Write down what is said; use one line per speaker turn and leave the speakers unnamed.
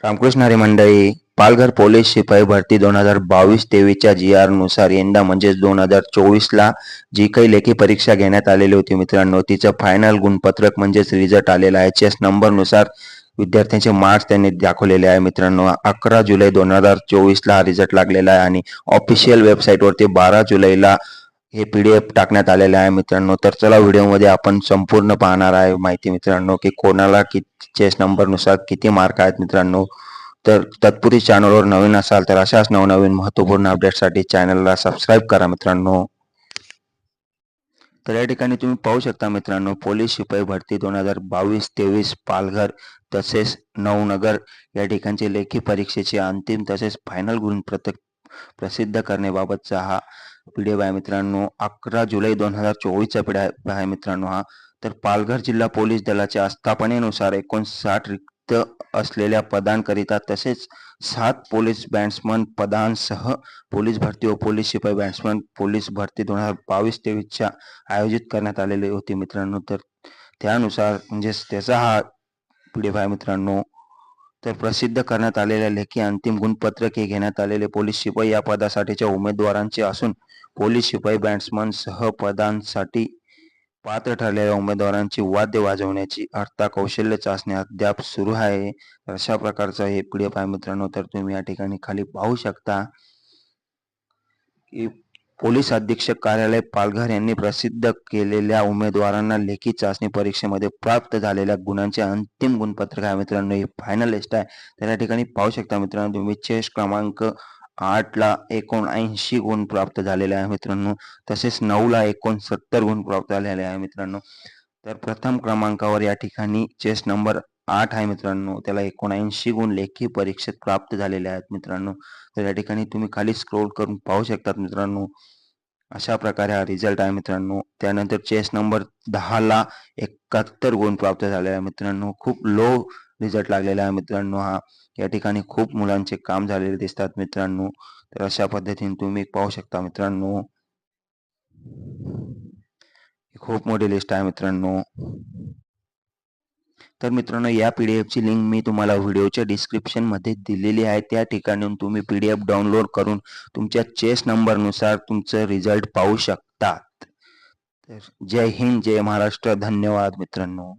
रामकृष्ण हरी मंडळी. पालघर पोलीस शिपाई भरती 2022-23च्या GR नुसार यंदा म्हणजेच 2024ला जी काही लेखी परीक्षा घेण्यात आलेली होती मित्रांनो, तिचं फायनल गुणपत्रक म्हणजेच रिझल्ट आलेला आहे. चेस नंबरनुसार विद्यार्थ्यांचे मार्क्स त्यांनी दाखवलेले आहे मित्रांनो. 11 जुलै 2024ला हा रिझल्ट लागलेला आहे आणि ऑफिशियल वेबसाईटवरती 12 जुलैला हे PDF टाकण्यात आलेले आहे मित्रांनो. तर चला व्हिडिओमध्ये आपण संपूर्ण पाहणार आहे माहिती मित्रांनो, की कोणाला चेस नंबरनुसार किती मार्क आहेत मित्रांनो. तर तत्पूर्वी चॅनलवर नवीन असाल तर अशाच नवनवीन महत्त्वपूर्ण अपडेटसाठी चॅनलला सबस्क्राईब करा मित्रांनो. तर या ठिकाणी तुम्ही पाहू शकता मित्रांनो, पोलीस शिपाई भरती 2022-23 पालघर तसेच नवनगर या ठिकाणचे लेखी परीक्षेचे अंतिम तसेच फायनल गुणपत्रक प्रसिद्ध करण्याबाबतचा हा PDF आहे मित्रांनो. 11 जुलै 2024चा PDF आहे मित्रांनो हा. तर पालघर जिल्हा पोलीस दलाच्या आस्थापनेनुसार 59 रिक्त असलेल्या पदांकरिता तसेच 7 पोलीस बॅट्समन पदांसह पोलीस भरती व पोलीस शिपाई बॅट्समन पोलीस भरती 2022-23च्या आयोजित करण्यात आलेली होती मित्रांनो. तर त्यानुसार म्हणजेच त्याचा हा PDF आहे मित्रांनो. तर प्रसिद्ध करण्यात आलेल्या लेखी अंतिम गुणपत्रक हे घेण्यात आलेले पोलीस शिपाई या पदासाठीच्या उमेदवारांचे असून पोलीस शिपाई बॅट्समन सह पदांसाठी पात्र ठरलेल्या उमेदवारांची वाद्य वाजवण्याची कौशल्य चाचणी अद्याप सुरू आहे. अशा प्रकारचं हे PDF आहे मित्रांनो. तर तुम्ही या ठिकाणी खाली पाहू शकता की पोलीस अधीक्षक कार्यालय पालघर यांनी प्रसिद्ध केलेल्या उमेदवारांना लेखी चाचणी परीक्षेमध्ये प्राप्त झालेल्या गुणांचे अंतिम गुणपत्रक आहे मित्रांनो. हे फायनल लिस्ट आहे. तर या ठिकाणी पाहू शकता मित्रांनो, तुम्ही चेस क्रमांक 8ला 79 गुण प्राप्त झालेले आहे मित्रांनो. तसेच 9ला 69 गुण प्राप्त झालेले आहे मित्रांनो. तर प्रथम क्रमांकावर या ठिकाणी चेस नंबर 8 आहे मित्रांनो, त्याला 79 गुण लेखी परीक्षेत प्राप्त झालेले आहेत मित्रांनो. तर या ठिकाणी तुम्ही खाली स्क्रोल करून पाहू शकतात मित्रांनो. अशा प्रकारे हा रिझल्ट आहे मित्रांनो. त्यानंतर चेस नंबर 10ला 71 गुण प्राप्त झाले आहे मित्रांनो. खूप लो रिझल्ट लागलेला आहे मित्रांनो हा. या ठिकाणी खूप मुलांचे काम झालेले दिसतात मित्रांनो. तर अशा पद्धतीने तुम्ही पाहू शकता मित्रांनो. खूप मोठी लिस्ट आहे मित्रांनो. तर मित्रांनो, या PDFची लिंक मी तुम्हाला व्हिडिओच्या डिस्क्रिप्शनमध्ये दिलेली आहे. त्या ठिकाणून तुम्ही PDF डाउनलोड करून तुमच्या चेस नंबरनुसार तुमचं रिझल्ट पाहू शकतात. तर जय हिंद, जय महाराष्ट्र. धन्यवाद मित्रांनो.